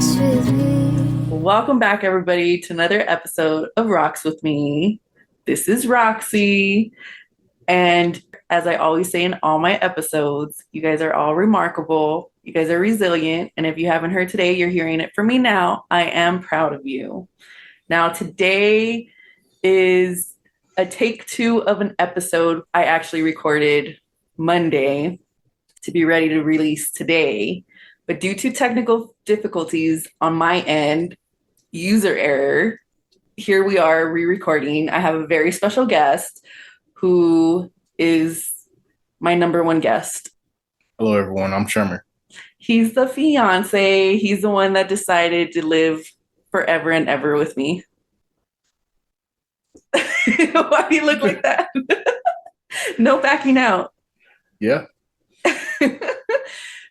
rocks with me. Welcome back, everybody, to another episode of Rocks with Me. This is Roxy. And as I always say in all my episodes, you guys are all remarkable. You guys are resilient. And if you haven't heard today, you're hearing it from me now. I am proud of you. Now, today is a take 2 of an episode I actually recorded Monday to be ready to release today. But due to technical difficulties on my end, user error, here we are re-recording. I have a very special guest who is my number one guest. Hello, everyone. I'm Sherman. He's the fiance. He's the one that decided to live forever and ever with me. Why do you look like that? No backing out. Yeah.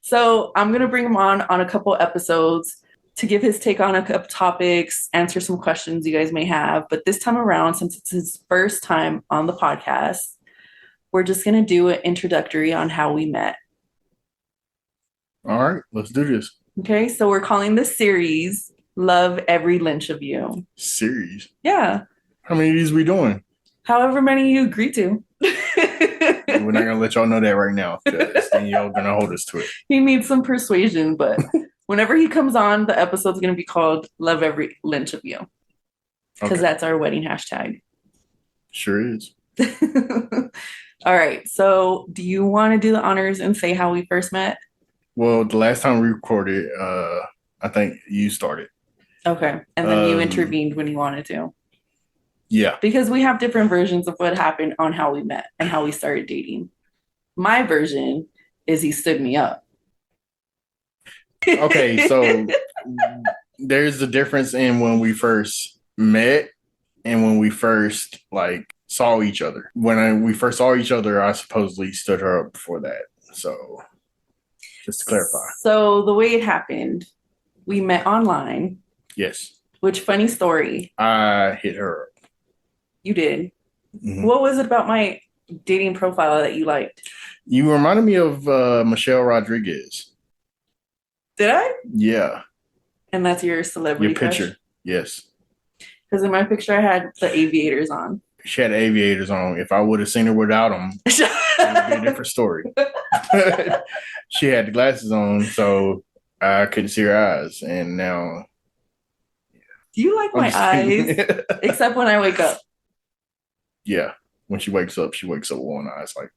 So I'm going to bring him on a couple episodes to give his take on a couple topics, answer some questions you guys may have. But this time around, since it's his first time on the podcast, we're just going to do an introductory on how we met. All right, let's do this. Okay, so we're calling this series Love Every Lynch of You. Series? Yeah. How many of these we doing? However many you agree to. We're not going to let y'all know that right now, because then y'all going to hold us to it. He needs some persuasion, but whenever he comes on, the episode's going to be called Love Every Lynch of You. Because that's our wedding hashtag. Sure is. All right. So do you want to do the honors and say how we first met? Well, the last time we recorded, I think you started. Okay. And then you intervened when you wanted to. Yeah. Because we have different versions of what happened on how we met and how we started dating. My version is he stood me up. Okay, so there's a difference in when we first met and when we first saw each other. When we first saw each other, I supposedly stood her up before that. So just to clarify. So the way it happened, we met online. Yes. Which, funny story. I hit her up. You did. Mm-hmm. What was it about my dating profile that you liked? You reminded me of Michelle Rodriguez. Did I? Yeah. And that's your celebrity picture? Crush? Yes. Because in my picture, I had the aviators on. She had aviators on. If I would have seen her without them, it would be a different story. She had the glasses on, so I couldn't see her eyes. And now... Do you like my eyes? Except when I wake up. Yeah. When she wakes up with one eye. It's like...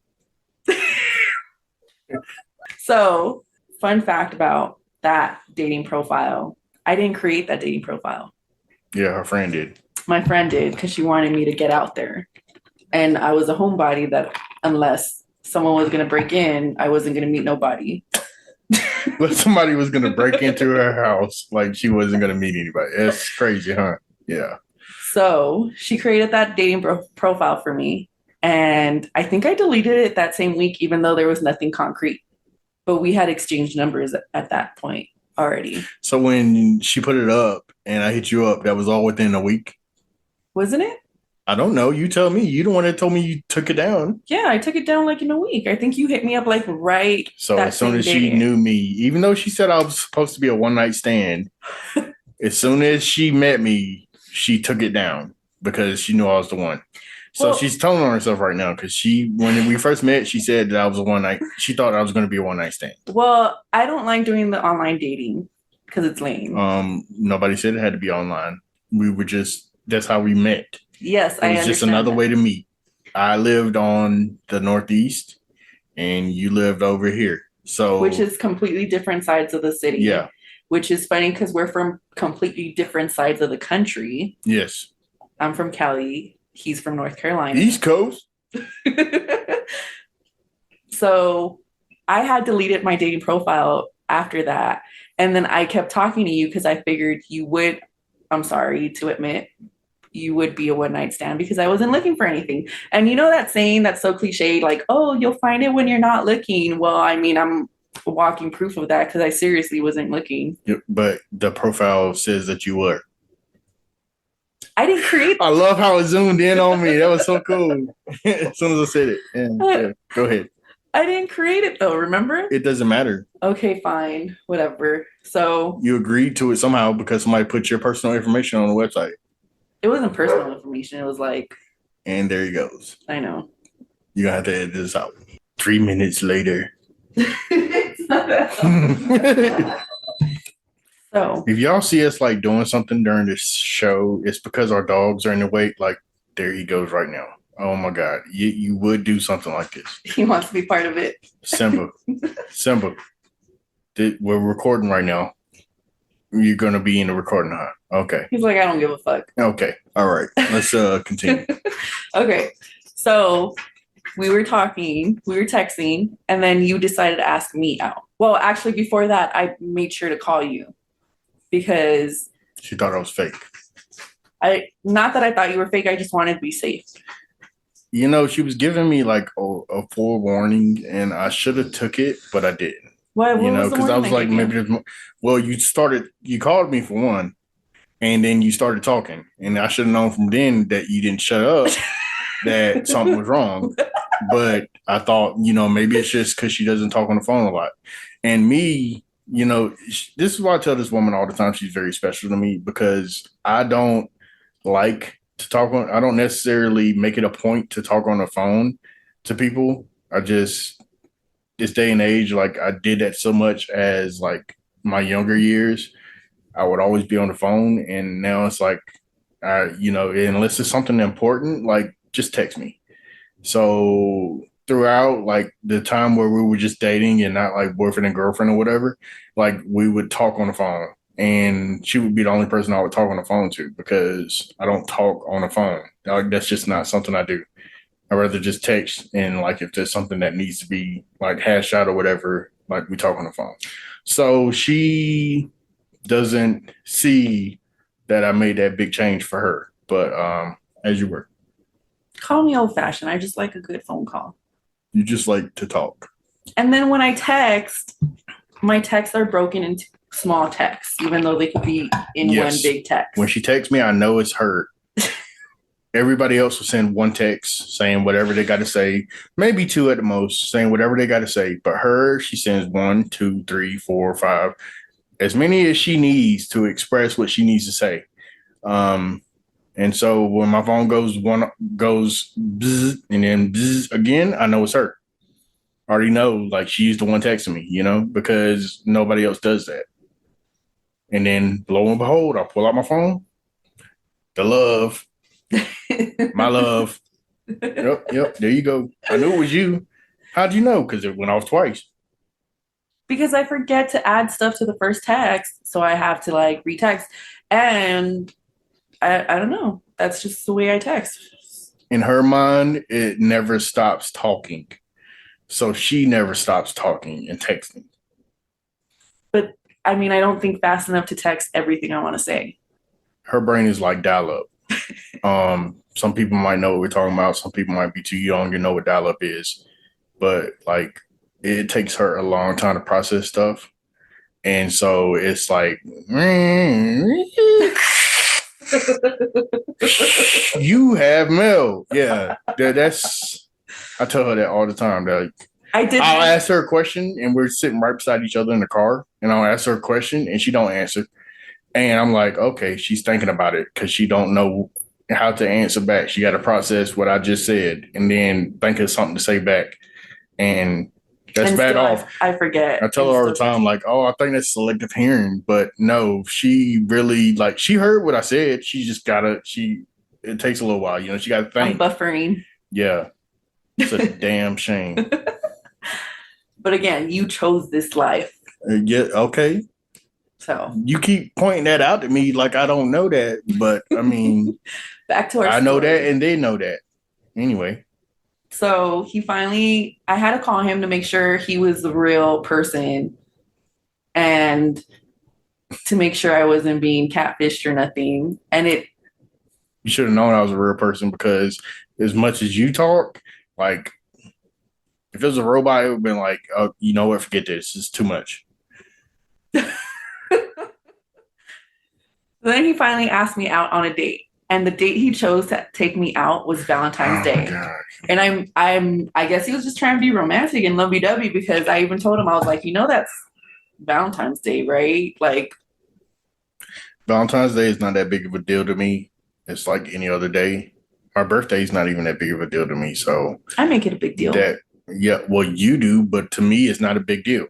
So, fun fact about that dating profile. I didn't create that dating profile. Yeah, her friend did. My friend did because she wanted me to get out there. And I was a homebody that unless someone was going to break in, I wasn't going to meet nobody. But somebody was going to break into her house, she wasn't going to meet anybody. That's crazy, huh? Yeah. So she created that dating profile for me. And I think I deleted it that same week, even though there was nothing concrete. But we had exchanged numbers at that point already. So when she put it up and I hit you up, that was all within a week? Wasn't it? I don't know. You tell me. You the one that told me you took it down. Yeah, I took it down in a week. I think you hit me up right. So as soon as she knew me, even though she said I was supposed to be a one-night stand, as soon as she met me, she took it down because she knew I was the one. So she's telling on herself right now because when we first met, she said that I was a one-night. She thought I was going to be a one-night stand. Well, I don't like doing the online dating because it's lame. Nobody said it had to be online. We were that's how we met. Yes, I understand. It was just another way to meet. I lived on the Northeast and you lived over here. Which is completely different sides of the city. Yeah. Which is funny because we're from completely different sides of the country. Yes. I'm from Cali. He's from North Carolina. East Coast. So I had deleted my dating profile after that. And then I kept talking to you because I figured you would, I'm sorry to admit, you would be a one-night stand because I wasn't looking for anything. And you know that saying that's so cliche, oh, you'll find it when you're not looking. Well, I mean, I'm walking proof of that because I seriously wasn't looking. But the profile says that you were. I didn't create. I love how it zoomed in on me. That was so cool. As soon as I said it. Yeah, go ahead. I didn't create it though, remember? It doesn't matter. Okay, fine. Whatever. So You agreed to it somehow because somebody put your personal information on the website. it wasn't personal information. It was like, And there he goes. I know. You're going to have to edit this out. 3 minutes later. It's not that So If y'all see us like doing something during this show, it's because our dogs are in the way. Like, there he goes right now. Oh my God. You would do something like this. he wants to be part of it. Simba. Simba. We're recording right now. You're going to be in the recording, huh? Okay. He's like, I don't give a fuck. Okay. All right. Let's continue. Okay. So we were texting, and then you decided to ask me out. Well, actually, before that, I made sure to call you because She thought I was fake. not that I thought you were fake, I just wanted to be safe. You know, she was giving me like a forewarning, and I should have took it, but I didn't. What You know, was the because I was warning like, maybe there's more. Well, you called me for one, and then you started talking, and I should have known from then that you didn't shut up, that something was wrong. But I thought, you know, maybe it's just because she doesn't talk on the phone a lot. And me, you know, this is why I tell this woman all the time she's very special to me, because I don't like to talk on, I don't necessarily make it a point to talk on the phone to people. I just, this day and age, like I did that so much as like my younger years. I would always be on the phone, and now it's like, you know, unless it's something important, like just text me. So throughout like the time where we were just dating and not like boyfriend and girlfriend or whatever, like we would talk on the phone, and she would be the only person I would talk on the phone to because I don't talk on the phone. Like that's just not something I do. I'd rather just text, and like if there's something that needs to be like hashed out or whatever, like we talk on the phone. So she doesn't see that I made that big change for her. But as you were, Call me old fashioned. I just like a good phone call. you just like to talk. And then when I text, my texts are broken into small texts, even though they could be in one big text. When she texts me, I know it's her. Everybody else will send one text saying whatever they got to say, maybe two at the most, saying whatever they got to say. But her, she sends 1, 2, 3, 4, 5, as many as she needs to express what she needs to say. And so when my phone goes bzz, and then bzz again, I know it's her. I already know, like she's the one texting me, you know, because nobody else does that. And then lo and behold, I pull out my phone. The love. My love. Yep. There you go. I knew it was you. How'd you know? Because it went off twice. Because I forget to add stuff to the first text, so I have to like retext. And I don't know. That's just the way I text. In her mind, it never stops talking. So she never stops talking and texting. But I mean, I don't think fast enough to text everything I want to say. Her brain is like dial up. Some people might know what we're talking about. Some people might be too young to know what dial up is. But like it takes her a long time to process stuff. And so it's like you have mail. Yeah. That's I tell her that all the time. That I'll ask her a question, and we're sitting right beside each other in the car, and I'll ask her a question, and she don't answer. And I'm like, okay, she's thinking about it because she don't know how to answer back. She got to process what I just said and then think of something to say back. And that's bad off. I forget. I tell her all the time, like, oh, I think that's selective hearing. But no, she really, like, she heard what I said. She just it takes a little while. You know, she got to think. I'm buffering. Yeah. It's a damn shame. But again, you chose this life. Yeah, okay. So you keep pointing that out to me like I don't know that, but I mean, back to our I story. know that, and they know that. Anyway, so I had to call him to make sure he was the real person, and to make sure I wasn't being catfished or nothing. And you should have known I was a real person, because as much as you talk, like if it was a robot, it would have been like, oh, you know what? Forget this. It's too much. Then he finally asked me out on a date. And the date he chose to take me out was Valentine's Oh my Day. God. And I guess he was just trying to be romantic and lovey-dovey because I even told him, I was like, that's Valentine's Day, right? Like, Valentine's Day is not that big of a deal to me. It's like any other day. My birthday is not even that big of a deal to me. So I make it a big deal. yeah, well, you do, but to me, it's not a big deal.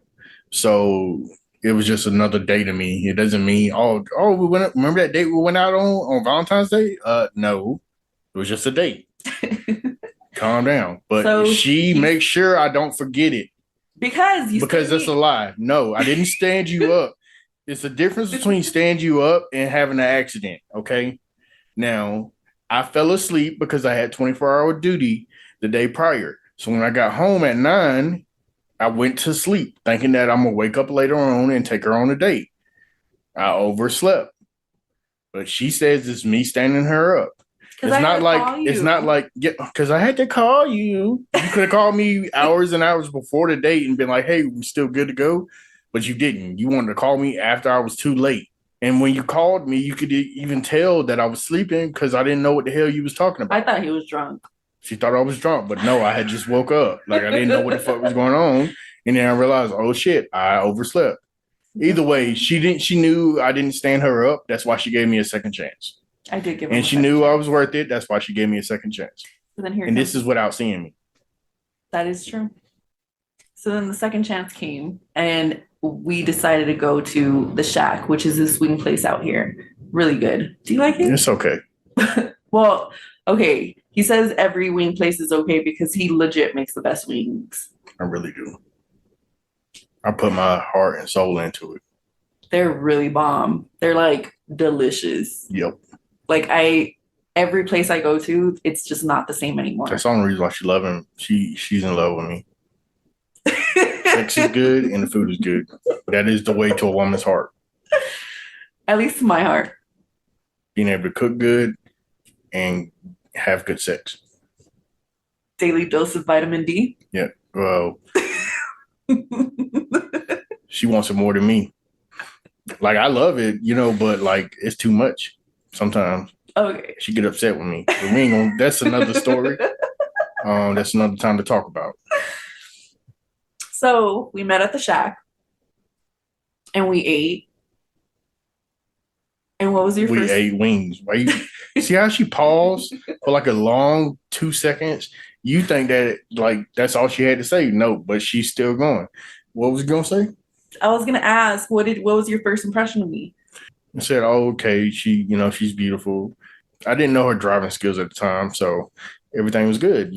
So it was just another day to me. It doesn't mean, we went. Remember that date we went out on Valentine's Day? No, it was just a date. Calm down. But So she makes sure I don't forget it because that's a lie. No, I didn't stand you up. It's a difference between stand you up and having an accident. Okay. Now, I fell asleep because I had 24-hour duty the day prior. So when I got home at 9, I went to sleep thinking that I'm going to wake up later on and take her on a date. I overslept. But she says it's me standing her up. It's not like, because I had to call you. You could have called me hours and hours before the date and been like, hey, we still good to go. But you didn't. You wanted to call me after I was too late. And when you called me, you could even tell that I was sleeping because I didn't know what the hell you was talking about. I thought he was drunk. She thought I was drunk, but no, I had just woke up. Like I didn't know what the fuck was going on. And then I realized, oh shit, I overslept. Either way, she knew I didn't stand her up. That's why she gave me a second chance. I did give her and she knew I was worth it. That's why she gave me a second chance. So then and this is without seeing me. That is true. So then the second chance came, and we decided to go to the Shack, which is this wing place out here. Really good. Do you like it? It's okay. Well, okay. He says every wing place is okay because he legit makes the best wings. I really do. I put my heart and soul into it. They're really bomb. They're like delicious. Yep. Like every place I go to, it's just not the same anymore. That's the only reason why she love him. She's in love with me. Sex is good and the food is good. That is the way to a woman's heart. At least to my heart. Being able to cook good and have good sex. Daily dose of vitamin D. Yeah. Well, she wants it more than me. Like I love it, but like it's too much sometimes. Okay. She get upset with me. But we ain't gonna, that's another story. That's another time to talk about. So we met at the Shack and we ate. And what was your first? We ate wings. Why you see how she paused for like a long 2 seconds? You think that like that's all she had to say? No, but she's still going. What was you gonna say? I was gonna ask, what was your first impression of me? I said, oh, okay, she's beautiful. I didn't know her driving skills at the time, so everything was good.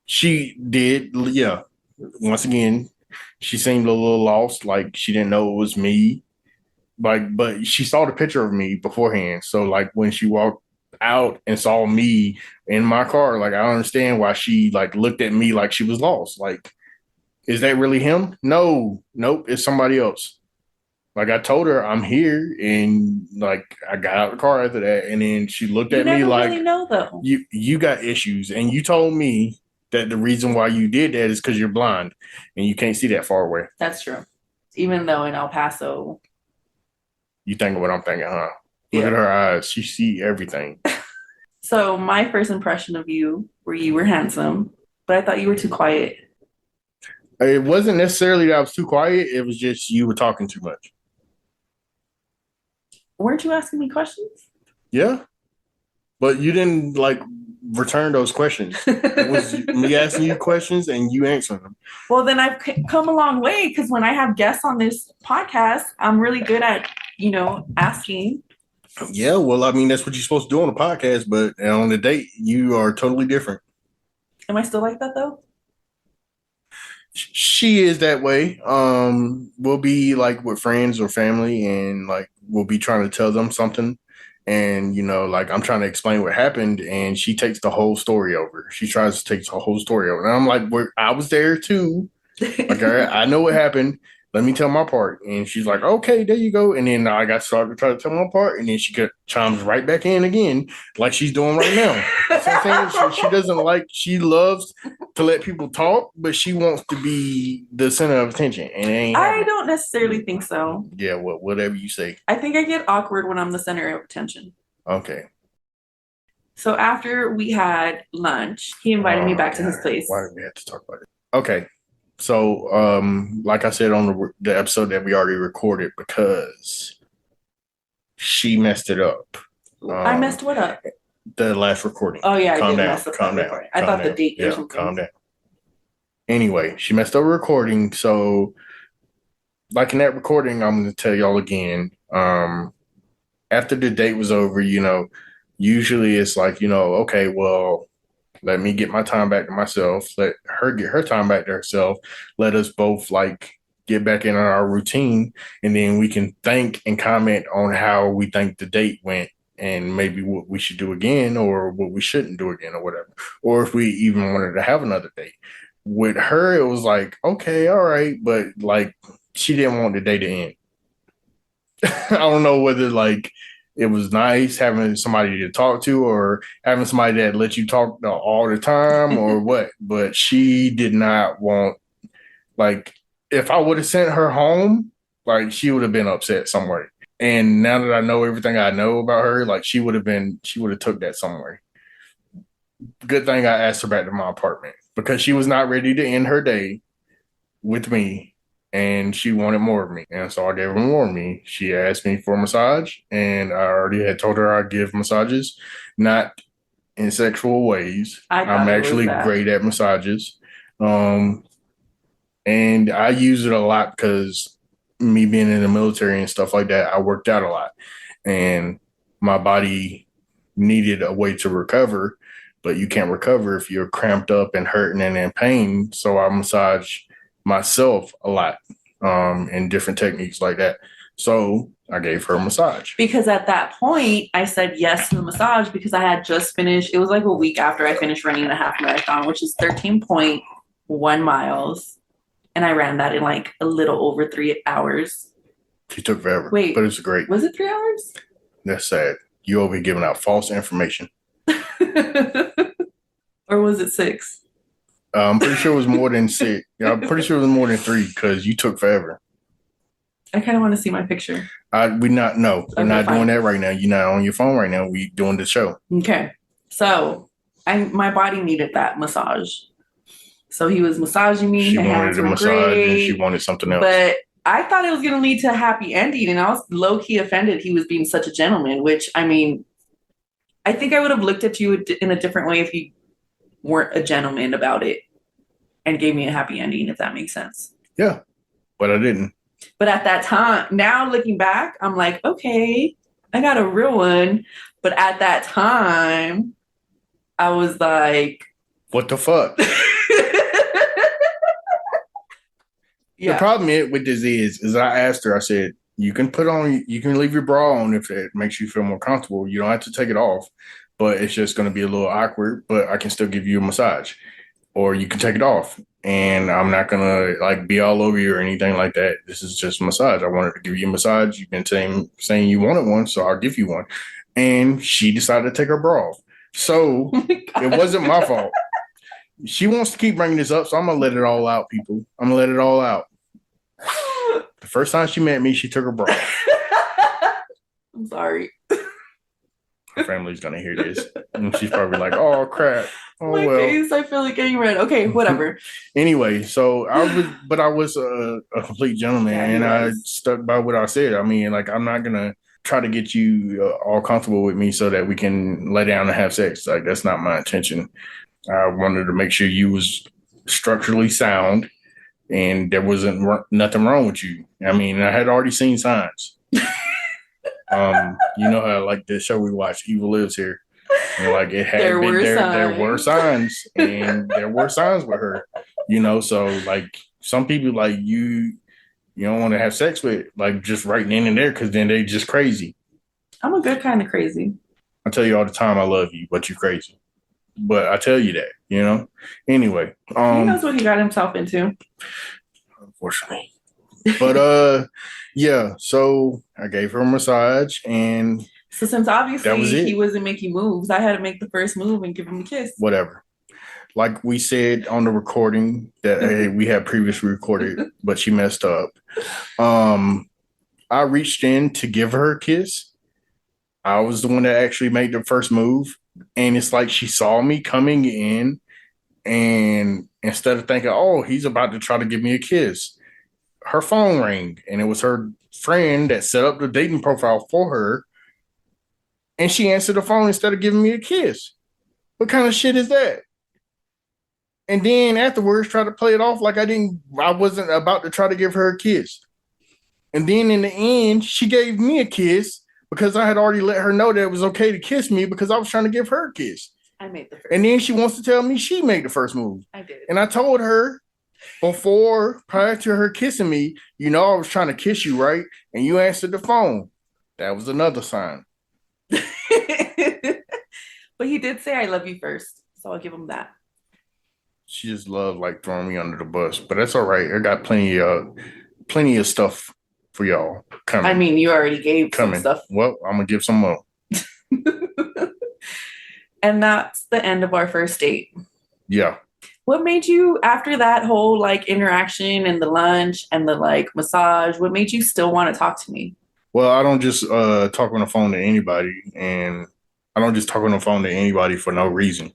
She did, yeah. Once again, she seemed a little lost, like she didn't know it was me. But she saw the picture of me beforehand. So like when she walked out and saw me in my car, like I don't understand why she like looked at me like she was lost. Like, is that really him? No, nope, it's somebody else. Like I told her I'm here, and like I got out of the car after that, and then she looked at me like, really know, though. You got issues, and you told me that the reason why you did that is because you're blind and you can't see that far away. That's true. Even though in El Paso, you think of what I'm thinking, huh? Look at her eyes; she see everything. So my first impression of you were handsome, but I thought you were too quiet. It wasn't necessarily that I was too quiet. It was just you were talking too much. Weren't you asking me questions? Yeah. But you didn't like return those questions. It was me asking you questions and you answering them. Well, then I've come a long way because when I have guests on this podcast, I'm really good at, asking. Yeah, well, I mean, that's what you're supposed to do on a podcast, but on the date, you are totally different. Am I still like that though? She is that way. We'll be like with friends or family and like we'll be trying to tell them something. And, like I'm trying to explain what happened and she takes the whole story over. She tries to take the whole story over. And I'm like, I was there too. Like, I know what happened. Let me tell my part. And she's like, okay, there you go. And then I got started to try to tell my part. And then she chimes right back in again, like she's doing right now. So she doesn't she loves to let people talk, but she wants to be the center of attention. And I don't necessarily think so. Yeah, whatever you say. I think I get awkward when I'm the center of attention. Okay. So after we had lunch, he invited me back to his place. Why did we have to talk about it? Okay. So, like I said on the episode that we already recorded, because she messed it up. I messed what up? The last recording. Oh yeah, calm I did down, mess up calm that down. recording. I thought the date or something. Calm down. Anyway, she messed up a recording. So, like in that recording, I'm going to tell y'all again. After the date was over, usually it's like, okay, well, let me get my time back to myself. Let her get her time back to herself. Let us both like get back in our routine, and then we can think and comment on how we think the date went, and maybe what we should do again or what we shouldn't do again or whatever. Or if we even wanted to have another date. With her, it was like, okay, all right, but like she didn't want the day to end. I don't know whether like it was nice having somebody to talk to or having somebody that let you talk all the time or what, but she did not want, like, if I would have sent her home, like she would have been upset somewhere. And now that I know everything I know about her, like she would have took that somewhere. Good thing I asked her back to my apartment because she was not ready to end her day with me and she wanted more of me. And so I gave her more of me. She asked me for a massage, and I already had told her I'd give massages, not in sexual ways. I'm actually great at massages. And I use it a lot because me being in the military and stuff like that, I worked out a lot. And my body needed a way to recover, but you can't recover if you're cramped up and hurting and in pain. So I massage myself a lot in different techniques like that. So I gave her a massage. Because at that point, I said yes to the massage because I had just finished. It was like a week after I finished running the half marathon, which is 13.1 miles. And I ran that in like a little over 3 hours. She took forever. Wait. But it's great. Was it 3 hours? That's sad. You over giving out false information. Or was it 6? I'm pretty sure it was more than 6. Yeah, I'm pretty sure it was more than 3 because you took forever. I kind of want to see my picture. We're not doing that right now. You're not on your phone right now. We doing the show. Okay. So my body needed that massage. So he was massaging me. She wanted a massage and she wanted something else. But I thought it was going to lead to a happy ending. And I was low-key offended he was being such a gentleman, which, I mean, I think I would have looked at you in a different way if you weren't a gentleman about it and gave me a happy ending, if that makes sense. Yeah, but I didn't. But at that time, now looking back, I'm like, okay, I got a real one. But at that time, I was like, what the fuck? Yeah. The problem with this is I asked her, I said, you can leave your bra on if it makes you feel more comfortable. You don't have to take it off, but it's just going to be a little awkward, but I can still give you a massage, or you can take it off. And I'm not going to like be all over you or anything like that. This is just a massage. I wanted to give you a massage. You've been saying you wanted one, so I'll give you one. And she decided to take her bra off. So it wasn't my fault. She wants to keep bringing this up, so I'm going to let it all out, people. I'm going to let it all out. The first time she met me, she took her bra off. I'm sorry. Her family's going to hear this. And she's probably like, oh, crap. Oh, my face, I feel like getting red. Okay, whatever. Anyway, so I was a complete gentleman, and I stuck by what I said. I mean, like, I'm not going to try to get you all comfortable with me so that we can lay down and have sex. Like, that's not my intention. I wanted to make sure you was structurally sound and there wasn't nothing wrong with you. I mean, I had already seen signs. You know how like the show we watched, Evil Lives Here. And like it had there were signs, and there were signs with her. So like some people like you don't want to have sex with like just right then and there because then they just crazy. I'm a good kind of crazy. I tell you all the time I love you, but you're crazy. But I tell you that, Anyway. He knows what he got himself into. Unfortunately. But yeah, so I gave her a massage, and so since obviously he wasn't making moves, I had to make the first move and give him a kiss. Whatever. Like we said on the recording that we had previously recorded, but she messed up. I reached in to give her a kiss. I was the one that actually made the first move, And it's like she saw me coming in, and instead of thinking, oh, he's about to try to give me a kiss, her phone rang, and it was her friend that set up the dating profile for her. And she answered the phone instead of giving me a kiss. What kind of shit is that? And then afterwards, try to play it off like I wasn't about to try to give her a kiss. And then in the end, she gave me a kiss because I had already let her know that it was okay to kiss me because I was trying to give her a kiss. I made the first. And then she wants to tell me she made the first move. I did. And I told her prior to her kissing me, you know, I was trying to kiss you, right? And you answered the phone. That was another sign. But he did say I love you first, so I'll give him that. She just loved like throwing me under the bus, but that's all right. I got plenty of stuff for y'all coming. I mean, you already gave some stuff. Well, I'm gonna give some more. And that's the end of our first date. Yeah. What made you, after that whole like interaction and the lunch and the like massage, what made you still want to talk to me? Well, I don't just talk on the phone to anybody, and I don't just talk on the phone to anybody for no reason.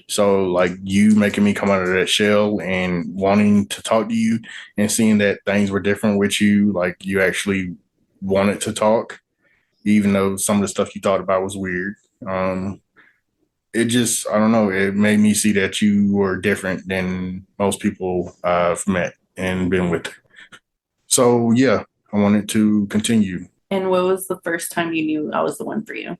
So, like you making me come out of that shell and wanting to talk to you and seeing that things were different with you, like you actually wanted to talk, even though some of the stuff you thought about was weird. It just, I don't know, it made me see that you were different than most people I've met and been with. So, yeah, I wanted to continue. And what was the first time you knew I was the one for you?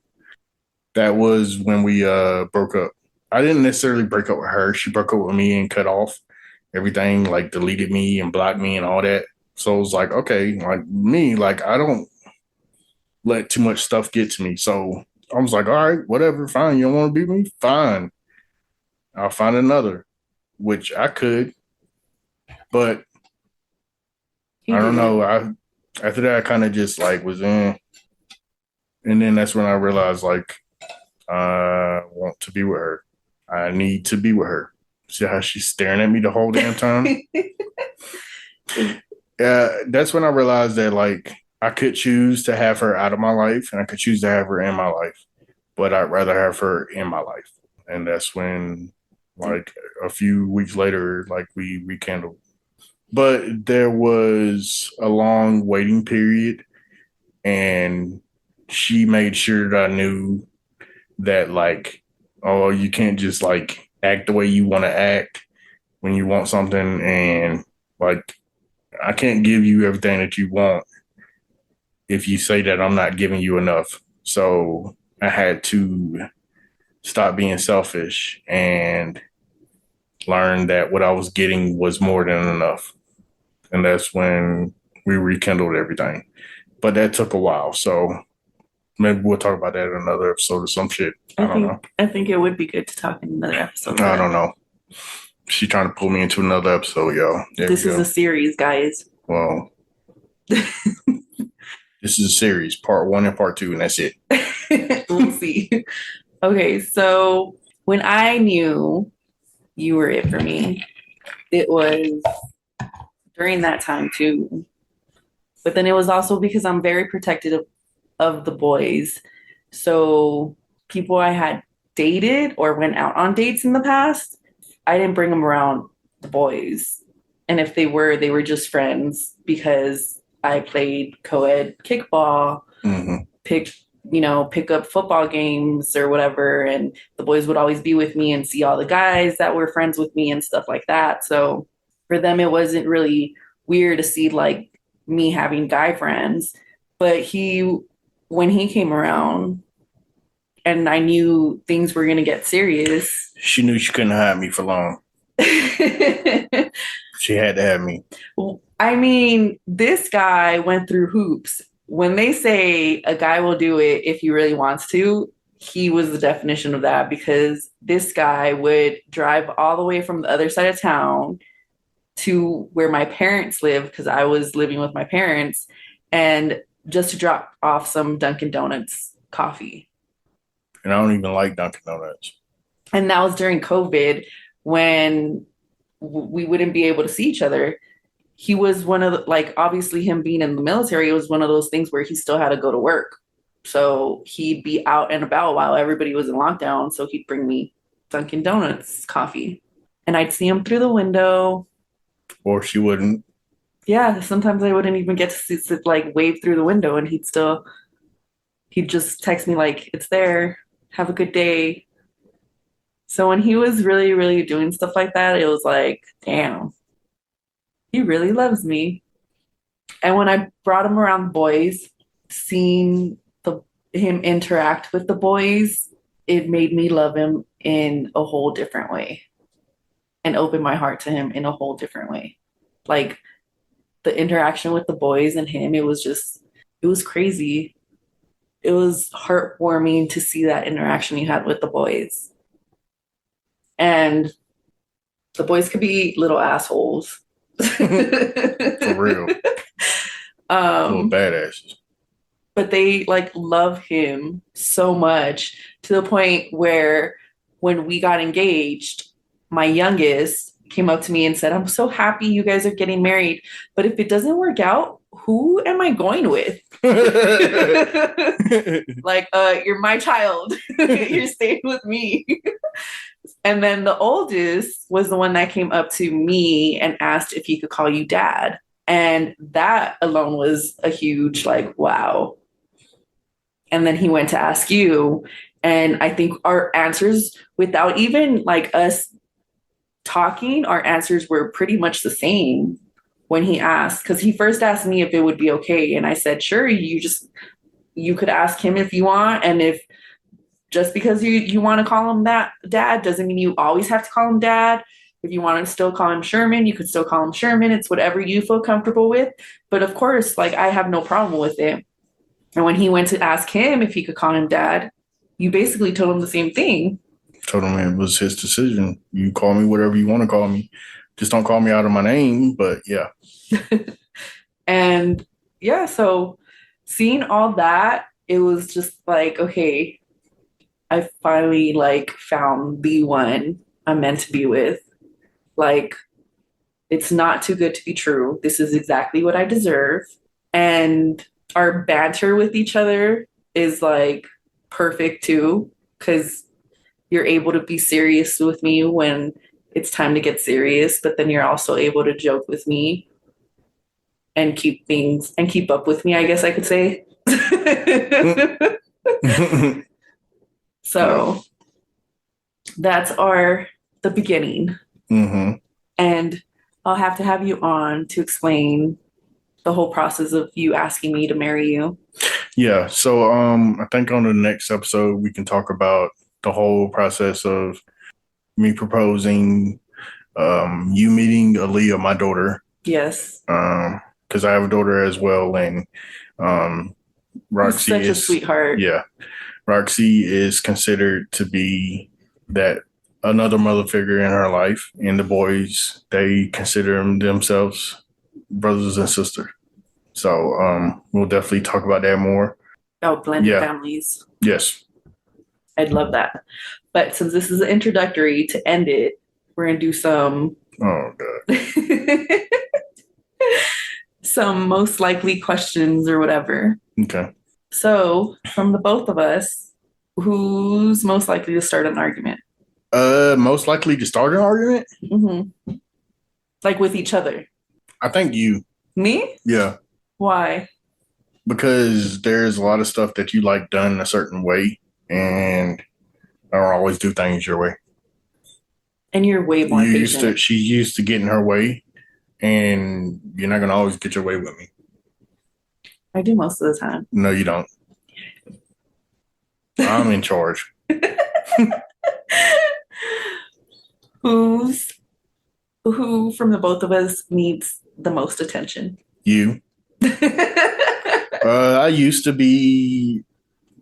That was when we broke up. I didn't necessarily break up with her. She broke up with me and cut off everything, like deleted me and blocked me and all that. So it was like, okay, like me, like I don't let too much stuff get to me. So I was like, all right, whatever, fine. You don't want to be me? Fine. I'll find another, which I could, but I don't know. After that I kind of just like was in, and then that's when I realized like I want to be with her. I need to be with her. See how she's staring at me the whole damn time? That's when I realized that like I could choose to have her out of my life and I could choose to have her in my life, but I'd rather have her in my life. And that's when, like, a few weeks later, like we rekindled. But there was a long waiting period, and she made sure that I knew that, like, oh, you can't just like act the way you want to act when you want something, and like I can't give you everything that you want if you say that I'm not giving you enough. So I had to stop being selfish and learn that what I was getting was more than enough. And that's when we rekindled everything. But that took a while. So maybe we'll talk about that in another episode or some shit. I don't know. I think it would be good to talk in another episode. I don't know. She's trying to pull me into another episode, y'all. This is a series, guys. Well, this is a series, part 1 and part 2, and that's it. We'll see. Okay, so when I knew you were it for me, it was during that time too. But then it was also because I'm very protective of the boys. So people I had dated or went out on dates in the past, I didn't bring them around the boys. And if they were just friends because I played co-ed kickball, pick up football games or whatever. And the boys would always be with me and see all the guys that were friends with me and stuff like that. So for them, it wasn't really weird to see like me having guy friends. But when he came around and I knew things were going to get serious. She knew she couldn't hide me for long. She had to have me. I mean, this guy went through hoops. When they say a guy will do it if he really wants to, he was the definition of that because this guy would drive all the way from the other side of town to where my parents live because I was living with my parents and just to drop off some Dunkin' Donuts coffee. And I don't even like Dunkin' Donuts. And that was during COVID when we wouldn't be able to see each other. He was one of the, like, obviously him being in the military, it was one of those things where he still had to go to work. So he'd be out and about while everybody was in lockdown. So he'd bring me Dunkin' Donuts coffee. And I'd see him through the window. Or she wouldn't. Yeah, sometimes I wouldn't even get to like wave through the window and he'd just text me like, it's there. Have a good day. So when he was really, really doing stuff like that, it was like, damn, he really loves me. And when I brought him around boys, seeing him interact with the boys, it made me love him in a whole different way and open my heart to him in a whole different way. Like the interaction with the boys and him, it was crazy. It was heartwarming to see that interaction you had with the boys. And the boys could be little assholes. For real. Little badasses. But they like love him so much to the point where when we got engaged, my youngest came up to me and said, I'm so happy you guys are getting married. But if it doesn't work out, who am I going with? Like, you're my child. You're staying with me. And then the oldest was the one that came up to me and asked if he could call you dad. And that alone was a huge, like, wow. And then he went to ask you. And I think our answers, without even like us talking, our answers were pretty much the same when he asked. Because he first asked me if it would be okay. And I said, sure, you could ask him if you want. And if just because you want to call him that dad doesn't mean you always have to call him dad. If you want to still call him Sherman, you could still call him Sherman. It's whatever you feel comfortable with. But of course, like I have no problem with it. And when he went to ask him if he could call him dad, you basically told him the same thing. Told him it was his decision. You call me whatever you want to call me. Just don't call me out of my name. But yeah. And yeah, so seeing all that, it was just like, okay, I finally like found the one I'm meant to be with. Like, it's not too good to be true. This is exactly what I deserve. And our banter with each other is like perfect too, because you're able to be serious with me when it's time to get serious, but then you're also able to joke with me and keep up with me, I guess I could say. So that's the beginning. Mm-hmm. And I'll have to have you on to explain the whole process of you asking me to marry you. Yeah. So I think on the next episode we can talk about the whole process of me proposing, you meeting Aaliyah, my daughter. Yes. Because I have a daughter as well, and Roxy such a sweetheart. Yeah. Roxy is considered to be that another mother figure in her life, and the boys, they consider themselves brothers and sisters. So we'll definitely talk about that more. About blended families. Yes. I'd love that. But since this is an introductory, to end it, we're going to do some. Oh, God. Some most likely questions or whatever. Okay. So, from the both of us, who's most likely to start an argument? Most likely to start an argument? Mm-hmm. Like with each other? I think you. Me? Yeah. Why? Because there's a lot of stuff that you like done a certain way, and I don't always do things your way. And you're way more patient. She's used to getting her way, and you're not going to always get your way with me. I do most of the time. No, you don't. I'm in charge. Who from the both of us needs the most attention? You. I used to be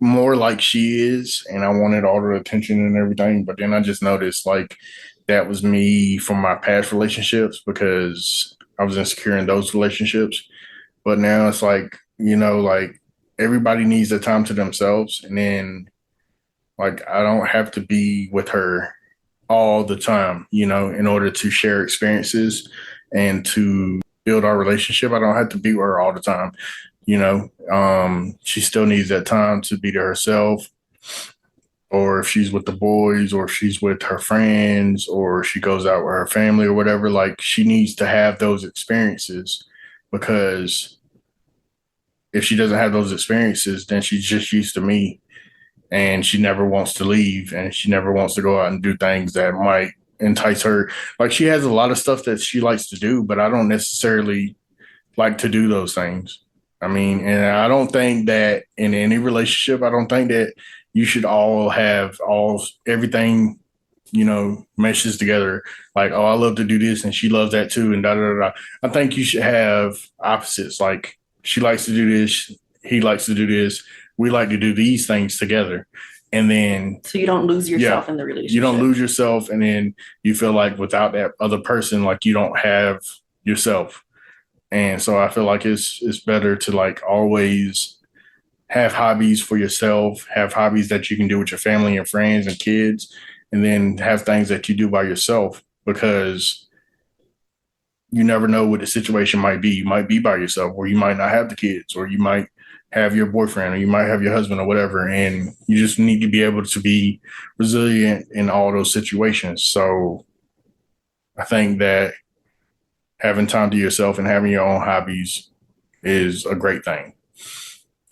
more like she is, and I wanted all the attention and everything, but then I just noticed like that was me from my past relationships because I was insecure in those relationships. But now it's like, like everybody needs the time to themselves, and then like I don't have to be with her all the time, in order to share experiences and to build our relationship. I don't have to be with her all the time. She still needs that time to be to herself, or if she's with the boys, or if she's with her friends, or she goes out with her family or whatever, like she needs to have those experiences, because if she doesn't have those experiences, then she's just used to me, and she never wants to leave, and she never wants to go out and do things that might entice her. Like she has a lot of stuff that she likes to do, but I don't necessarily like to do those things. I mean, and I don't think that in any relationship, I don't think that you should all have all everything, meshes together. Like, oh, I love to do this and she loves that too, and da da da. I think you should have opposites. Like she likes to do this, he likes to do this. We like to do these things together. And then so you don't lose yeah, yourself in the you don't relationship. lose yourself, and then you feel like without that other person, like you don't have yourself. And so I feel like it's better to like always have hobbies for yourself, have hobbies that you can do with your family and friends and kids, and then have things that you do by yourself, because you never know what the situation might be. You might be by yourself, or you might not have the kids, or you might have your boyfriend, or you might have your husband or whatever. And you just need to be able to be resilient in all those situations. So I think that having time to yourself and having your own hobbies is a great thing.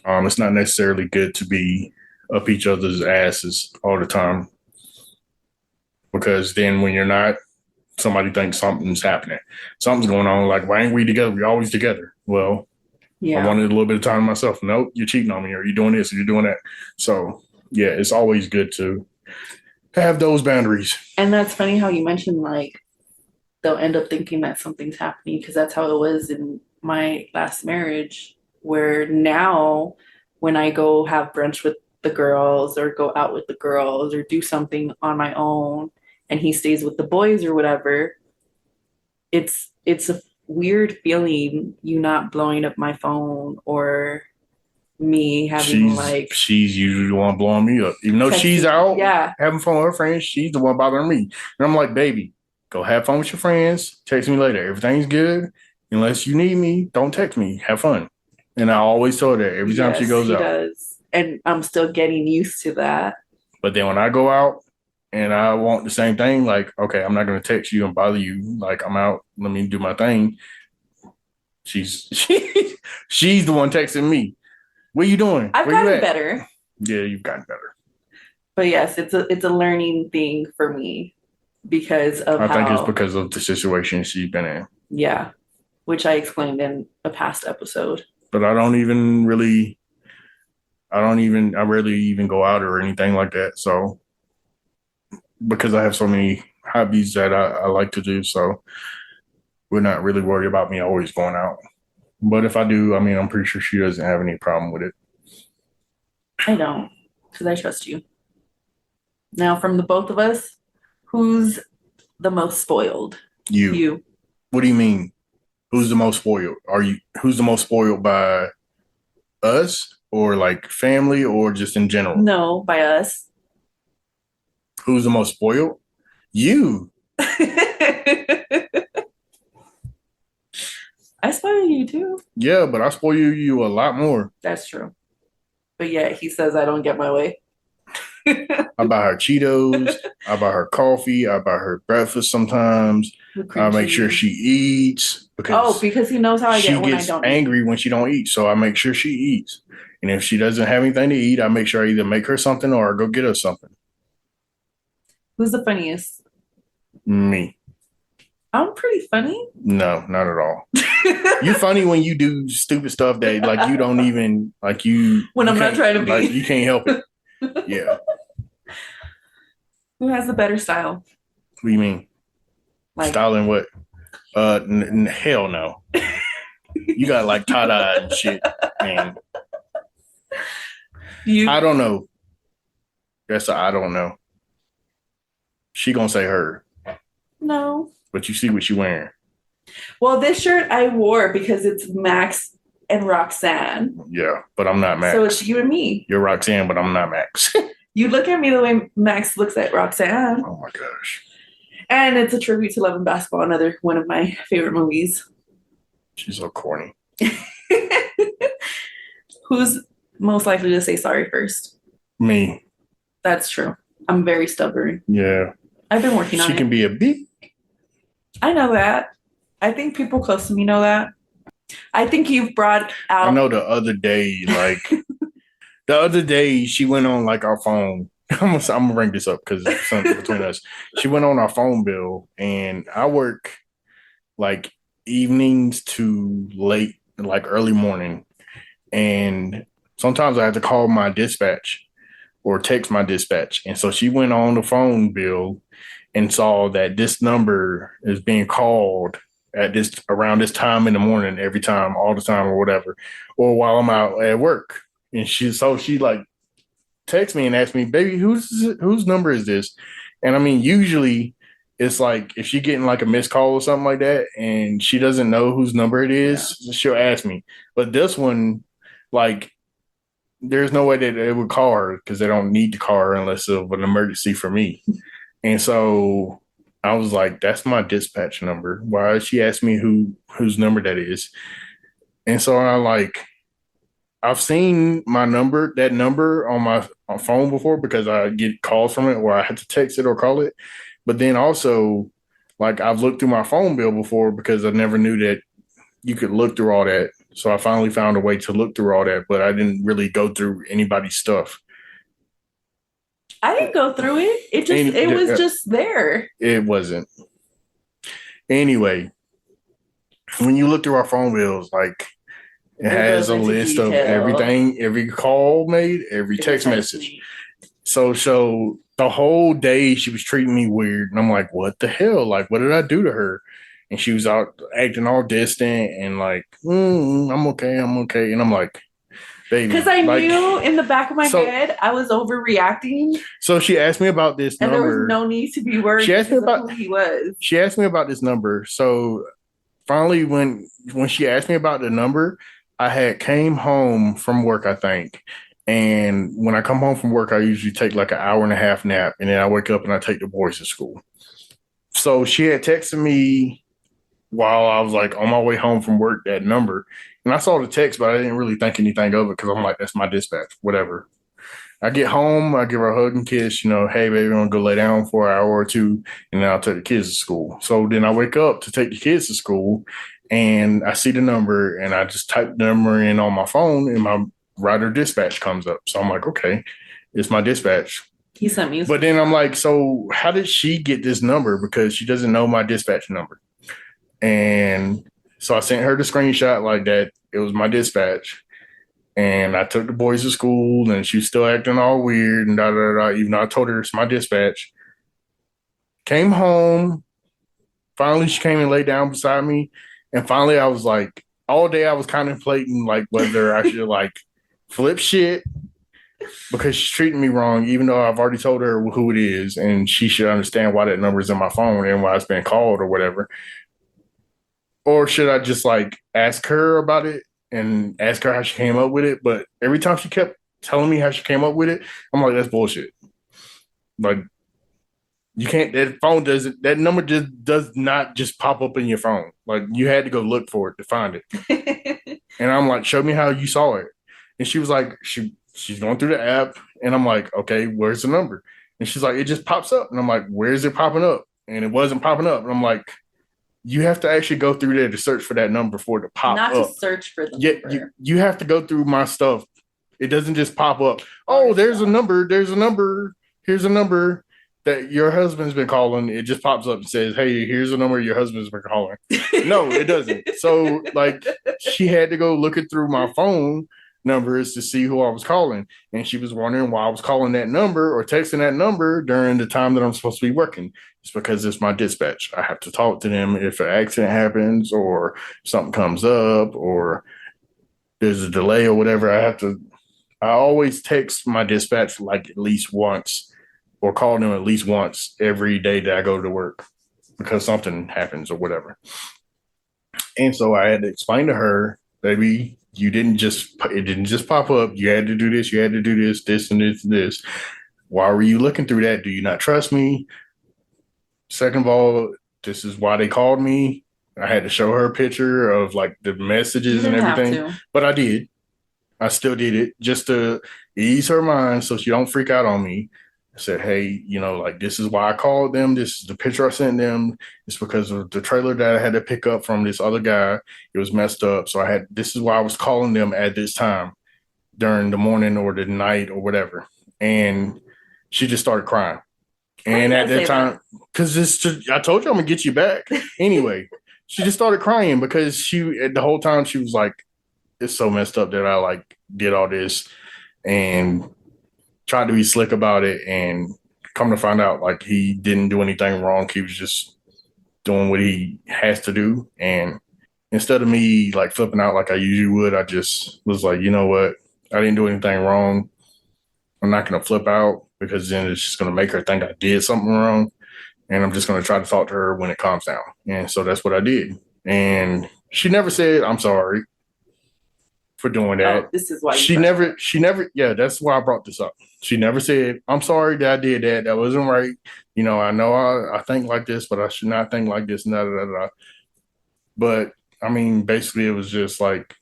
It's not necessarily good to be up each other's asses all the time, because then when you're not, somebody thinks something's happening. Something's going on. Like, why ain't we together? We're always together. Well, I Yeah. wanted a little bit of time to myself. Nope, you're cheating on me, or you're doing this, or you're doing that. So, yeah, it's always good to have those boundaries. And that's funny how you mentioned like they'll end up thinking that something's happening, because that's how it was in my last marriage, where now when I go have brunch with the girls or go out with the girls or do something on my own and he stays with the boys or whatever, it's a weird feeling, you not blowing up my phone or me having like She's usually the one blowing me up. Even though she's texting. out Yeah. having fun with her friends, she's the one bothering me. And I'm like, baby, go have fun with your friends. Text me later. Everything's good. Unless you need me, don't text me. Have fun. And I always tell her that every time she Yes, goes he out. does. And I'm still getting used to that. But then when I go out and I want the same thing, like, okay, I'm not going to text you and bother you. Like, I'm out. Let me do my thing. She's she's the one texting me. What are you doing? I've Where you gotten at? better. Yeah, you've gotten better. But yes, it's a learning thing for me because of I think it's how, because of the situation she's been in. yeah, which I explained in a past episode. But I rarely even go out or anything like that. So, because I have so many hobbies that I like to do. So, we're not really worried about me always going out. But if I do, I mean, I'm pretty sure she doesn't have any problem with it. I don't, because I trust you. Now, from the both of us, who's the most spoiled? You. You. What do you mean? Who's the most spoiled? Who's the most spoiled by us, or like family, or just in general? No, by us. Who's the most spoiled? You. I spoil you too. Yeah, but I spoil you a lot more. That's true. But yeah, he says I don't get my way. I buy her Cheetos. I buy her coffee. I buy her breakfast sometimes. I make sure she eats, because he knows how I get she when I gets don't angry when she don't eat. So I make sure she eats. And if she doesn't have anything to eat, I make sure I either make her something or I go get her something. Who's the funniest? Me. I'm pretty funny. No, not at all. You funny when you do stupid stuff that like you don't even like you when you I'm not trying to be. Like you can't help it. Yeah. Who has the better style? What do you mean? Like styling what? Hell no. You got like tie dye and shit. And I don't know. I don't know. She gonna say her. No. But you see what she wearing. Well, this shirt I wore because it's Max and Roxanne. Yeah, but I'm not Max. So it's you and me. You're Roxanne, but I'm not Max. You look at me the way Max looks at Roxanne. Oh my gosh. And it's a tribute to Love and Basketball, another one of my favorite movies. She's so corny. Who's most likely to say sorry first? Me. That's true. I'm very stubborn. Yeah. I've been working on She it. can be a big. I know that. I think people close to me know that. I think you've brought I out. know the other day she went on like our phone. I'm gonna bring this up because it's something between us. She went on our phone bill, and I work like evenings to late, like early morning, and sometimes I have to call my dispatch or text my dispatch. And so she went on the phone bill and saw that this number is being called at this around this time in the morning every time, all the time, or whatever, or while I'm out at work. And she like text me and ask me, baby, whose number is this? And I mean, usually it's like if she getting like a missed call or something like that, and she doesn't know whose number it is, yeah, she'll ask me. But this one, like, there's no way that they would call her because they don't need to call her unless of an emergency for me. And so I was like, that's my dispatch number. Why did she ask me whose number that is? And so I like I've seen that number on my phone before because I get calls from it or I have to text it or call it. But then also, like, I've looked through my phone bill before because I never knew that you could look through all that. So I finally found a way to look through all that, but I didn't really go through anybody's stuff. I didn't go through it. It was just there. It wasn't. Anyway, when you look through our phone bills, like it has a list of everything, every call made, every text message. So the whole day she was treating me weird, and I'm like, what the hell? Like, what did I do to her? And she was out acting all distant and like, I'm okay, and I'm like, baby, because I knew in the back of my head I was overreacting. So she asked me about this number. And there was no need to be worried. She asked me about who he was. She asked me about this number. So finally, when she asked me about the number, I had came home from work, I think. And when I come home from work, I usually take like an hour and a half nap, and then I wake up and I take the boys to school. So she had texted me while I was like on my way home from work that number, and I saw the text, but I didn't really think anything of it because I'm like, that's my dispatch, whatever. I get home, I give her a hug and kiss, hey, baby, I'm going to go lay down for an hour or two, and then I'll take the kids to school. So then I wake up to take the kids to school, and I see the number, and I just type the number in on my phone, and my rider dispatch comes up. So I'm like, okay, it's my dispatch. He sent me. But then I'm like, so how did she get this number? Because she doesn't know my dispatch number. And so I sent her the screenshot like that. It was my dispatch. And I took the boys to school, and she was still acting all weird and da da da. Even though I told her it's my dispatch. Came home. Finally, she came and laid down beside me. And finally, I was like, all day I was contemplating like whether I should like flip shit because she's treating me wrong, even though I've already told her who it is, and she should understand why that number is in my phone and why it's been called or whatever. Or should I just like ask her about it and ask her how she came up with it? But every time she kept telling me how she came up with it, I'm like, that's bullshit. Like, you can't, that number just does not just pop up in your phone. Like, you had to go look for it to find it. And I'm like, show me how you saw it. And she was like, she's going through the app. And I'm like, okay, where's the number? And she's like, it just pops up. And I'm like, where's it popping up? And it wasn't popping up. And I'm like, you have to actually go through there to search for that number for it to pop up. Not to search for the number. You have to go through my stuff. It doesn't just pop up. Oh, there's a number. There's a number. Here's a number that your husband's been calling. It just pops up and says, hey, here's a number your husband's been calling. No, it doesn't. So, like, she had to go looking through my phone numbers to see who I was calling. And she was wondering why I was calling that number or texting that number during the time that I'm supposed to be working. It's because it's my dispatch. I have to talk to them if an accident happens or something comes up or there's a delay or whatever. I always text my dispatch like at least once or call them at least once every day that I go to work because something happens or whatever. And so I had to explain to her, baby, it didn't just pop up. You had to do this, you had to do this and this and this. Why were you looking through that? Do you not trust me? Second of all, this is why they called me. I had to show her a picture of like the messages and everything, but I did. I still did it just to ease her mind so she don't freak out on me. I said, hey, like this is why I called them. This is the picture I sent them. It's because of the trailer that I had to pick up from this other guy. It was messed up. So this is why I was calling them at this time during the morning or the night or whatever. And she just started crying. Why you And at gotta that say time, that? because I told you I'm gonna get you back. Anyway, she just started crying because the whole time she was like, it's so messed up that I like did all this and tried to be slick about it, and come to find out like he didn't do anything wrong. He was just doing what he has to do. And instead of me like flipping out like I usually would, I just was like, you know what? I didn't do anything wrong. I'm not gonna flip out because then it's just gonna make her think I did something wrong. And I'm just gonna try to talk to her when it calms down. And so that's what I did. And she never said I'm sorry for doing Oh, that. this is why you brought it up. Yeah, that's why I brought this up. She never said, I'm sorry that I did that. That wasn't right. I know I think like this, but I should not think like this. Da, da, da, da. But I mean, basically, it was just like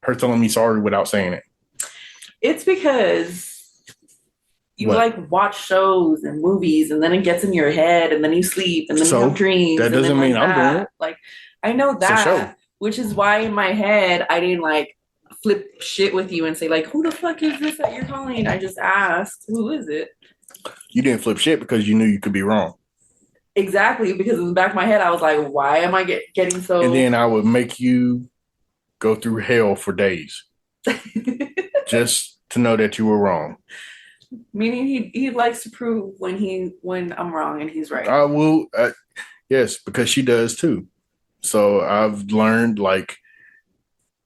her telling me sorry without saying it. It's because you What? like watch shows and movies and then it gets in your head and then you sleep and then you have So dreams that and then doesn't like mean I'm doing that. it. Like I know It's a show. that, which is why in my head I didn't like flip shit with you and say like, who the fuck is this that you're calling? I just asked, who is it? You didn't flip shit because you knew you could be wrong. Exactly, because in the back of my head I was like, why am I getting And so then I would make you go through hell for days just to know that you were wrong. meaning he likes to prove when I'm wrong and he's right. I will. Yes, because she does too. So I've learned like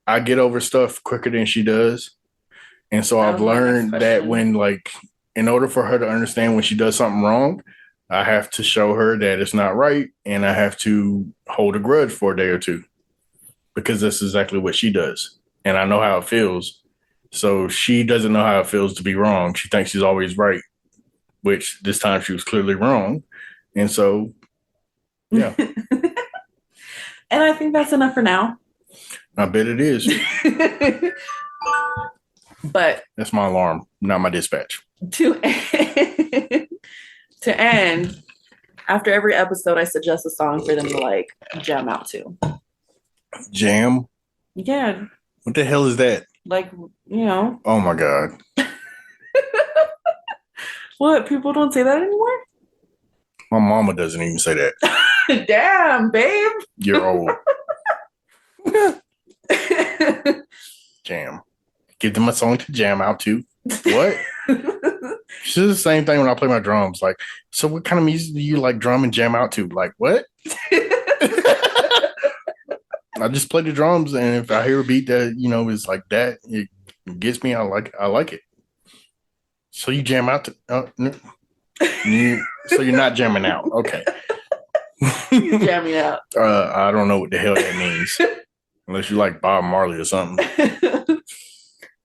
I get over stuff quicker than she does. And so That I've was my next learned that question. when like in order for her to understand when she does something wrong, I have to show her that it's not right and I have to hold a grudge for a day or two because that's exactly what she does. And I know how it feels. So she doesn't know how it feels to be wrong. She thinks she's always right, which this time she was clearly wrong. And so, yeah, And I think that's enough for now. I bet it is. But That's my alarm, not my dispatch. to end, to end, after every episode, I suggest a song for them to like jam out to. Jam? Yeah, What the hell is that? like you know, Oh my God. what people don't say that anymore. My mama doesn't even say that. Damn, babe. You're old. Jam. Give them a song to jam out to. What? It's the same thing when I play my drums. Like, so what kind of music do you like drum and jam out to? Like, what? I just play the drums, and if I hear a beat that is like that, it gets me. I like it. So you jam out to. So you're not jamming out. Okay. He's jamming out. I don't know what the hell that means, unless you like Bob Marley or something.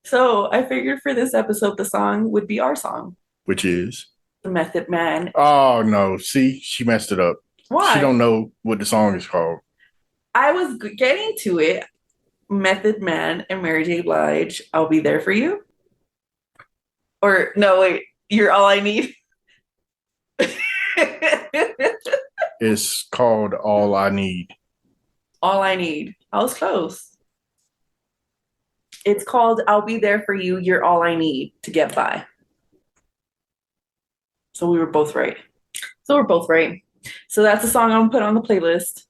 So I figured for this episode, the song would be our song, Which is The Method Man. oh no, see, she messed it up. She Why? don't know what the song is called. I was getting to it. Method Man and Mary J. Blige, I'll Be There For You. Or, no, wait, You're All I Need. It's called All I Need. All I Need. I was close. It's called I'll Be There For You, You're All I Need to Get By. So we were both right. So we're both right. So that's a song I'm gonna put on the playlist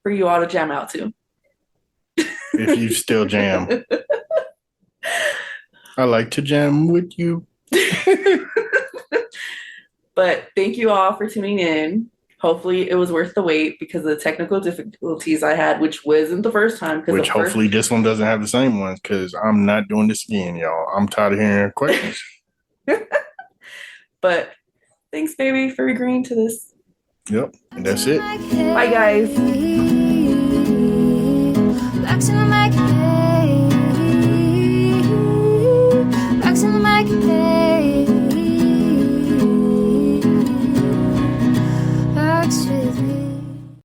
for you all to jam out to. If you still jam. I like to jam with you. But thank you all for tuning in. Hopefully it was worth the wait because of the technical difficulties I had, which wasn't the first time. Which hopefully this one doesn't have the same ones because I'm not doing this again, y'all. I'm tired of hearing questions. But thanks, baby, for agreeing to this. Yep. And that's it. Bye, guys.